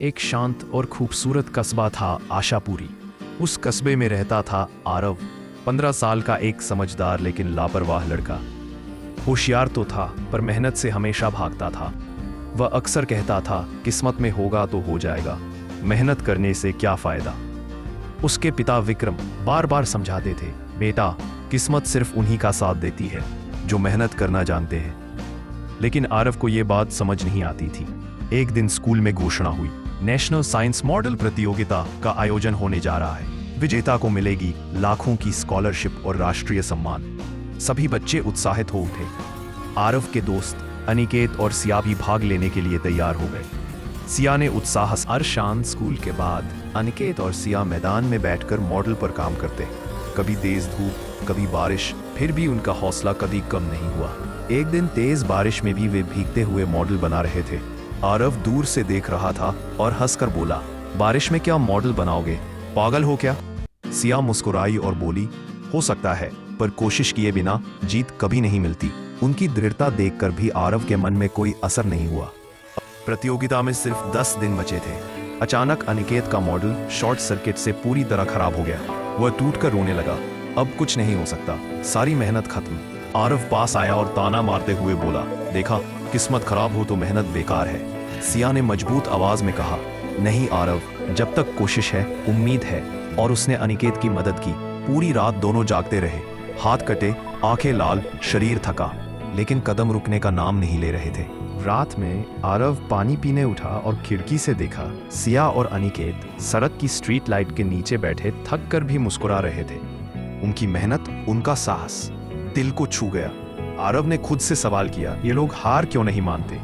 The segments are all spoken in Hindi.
एक शांत और खूबसूरत कस्बा था आशापुरी। उस कस्बे में रहता था आरव, 15 साल का एक समझदार लेकिन लापरवाह लड़का। होशियार तो था पर मेहनत से हमेशा भागता था। वह अक्सर कहता था, किस्मत में होगा तो हो जाएगा, मेहनत करने से क्या फायदा। उसके पिता विक्रम बार बार समझाते थे, बेटा किस्मत सिर्फ उन्हीं का साथ देती है जो मेहनत करना जानते हैं। लेकिन आरव को यह बात समझ नहीं आती थी। एक दिन स्कूल में घोषणा हुई, नेशनल साइंस मॉडल प्रतियोगिता का आयोजन होने जा रहा है। विजेता को मिलेगी लाखों की स्कॉलरशिप और राष्ट्रीय सम्मान। सभी बच्चे उत्साहित हो उठे। आरव के दोस्त अनिकेत और सिया भी भाग लेने के लिए तैयार हो गए। सिया ने उत्साह हर शाम स्कूल के बाद अनिकेत और सिया मैदान में बैठकर मॉडल पर काम करते। कभी तेज धूप, कभी बारिश, फिर भी उनका हौसला कभी कम नहीं हुआ। एक दिन तेज बारिश में भी वे भीगते हुए मॉडल बना रहे थे। आरव दूर से देख रहा था और हंसकर बोला, बारिश में क्या मॉडल बनाओगे, पागल हो क्या? सिया मुस्कुराई और बोली, हो सकता है, पर कोशिश किए बिना जीत कभी नहीं मिलती। उनकी दृढ़ता देखकर भी आरव के मन में कोई असर नहीं हुआ। प्रतियोगिता में सिर्फ 10 दिन बचे थे। अचानक अनिकेत का मॉडल शॉर्ट सर्किट से पूरी तरह खराब हो गया। वह टूटकर रोने लगा, अब कुछ नहीं हो सकता, सारी मेहनत खत्म। आरव पास आया और ताना मारते हुए बोला, देखा, किस्मत खराब हो तो मेहनत बेकार है। सिया ने मजबूत आवाज में कहा, नहीं आरव, जब तक कोशिश है उम्मीद है। और उसने अनिकेत की मदद की। पूरी रात दोनों जागते रहे, हाथ कटे, आंखें लाल, शरीर थका, लेकिन कदम रुकने का नाम नहीं ले रहे थे। रात में आरव पानी पीने उठा और खिड़की से देखा, सिया और अनिकेत सड़क की स्ट्रीट लाइट के नीचे बैठे थक कर भी मुस्कुरा रहे थे। उनकी मेहनत, उनका साहस दिल को छू गया। आरव ने खुद से सवाल किया, ये लोग हार क्यों नहीं मानते?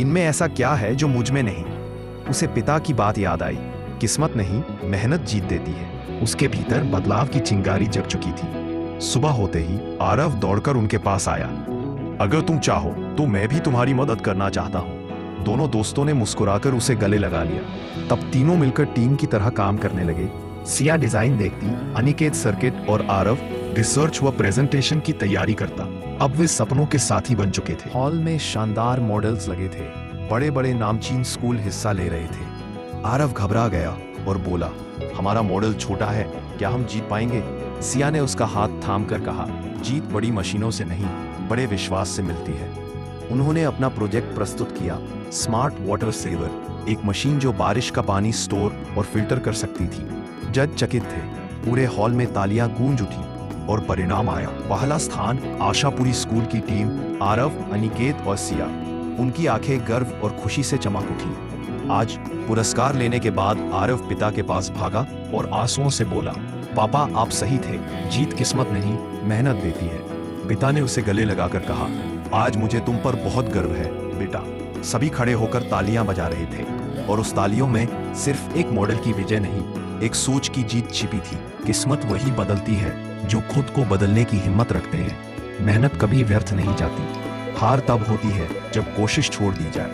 इनमें ऐसा क्या है जो मुझ में नहीं? उसे पिता की बात याद आई, किस्मत नहीं, मेहनत जीत देती है। उसके भीतर बदलाव की चिंगारी जग चुकी थी। सुबह होते ही आरव दौड़कर उनके पास आया। अगर तुम चाहो तो मैं भी तुम्हारी मदद करना चाहता हूँ। दोनों दोस्तों ने मुस्कुराकर उसे गले लगा लिया। तब तीनों मिलकर टीम की तरह काम करने लगे। सिया डिजाइन देखती, अनिकेत सर्किट और आरव रिसर्च व प्रेजेंटेशन की तैयारी करता। अब वे सपनों के साथी बन चुके थे। हॉल में शानदार मॉडल्स लगे थे। बड़े बड़े नामचीन स्कूल हिस्सा ले रहे थे। आरव घबरा गया और बोला, हमारा मॉडल छोटा है, क्या हम जीत पाएंगे? सिया ने उसका हाथ थामकर कहा, जीत बड़ी मशीनों से नहीं, बड़े विश्वास से मिलती है। उन्होंने अपना प्रोजेक्ट प्रस्तुत किया, स्मार्ट वाटर सेवर, एक मशीन जो बारिश का पानी स्टोर और फिल्टर कर सकती थी। जज चकित थे। पूरे हॉल में तालियां गूंज उठी और परिणाम आया। पहला स्थान आशापुरी स्कूल की टीम, आरव, अनिकेत और सिया। उनकी आंखें गर्व और खुशी से चमक उठी। आज पुरस्कार लेने के बाद आरव पिता के पास भागा और आंसुओं से बोला, पापा आप सही थे, जीत किस्मत नहीं, मेहनत देती है। पिता ने उसे गले लगाकर कहा, आज मुझे तुम पर बहुत गर्व है बेटा। सभी खड़े होकर तालियां बजा रहे थे और उस तालियों में सिर्फ एक मॉडल की विजय नहीं, एक सोच की जीत छिपी थी। किस्मत वही बदलती है जो खुद को बदलने की हिम्मत रखते हैं। मेहनत कभी व्यर्थ नहीं जाती। हार तब होती है जब कोशिश छोड़ दी जाए।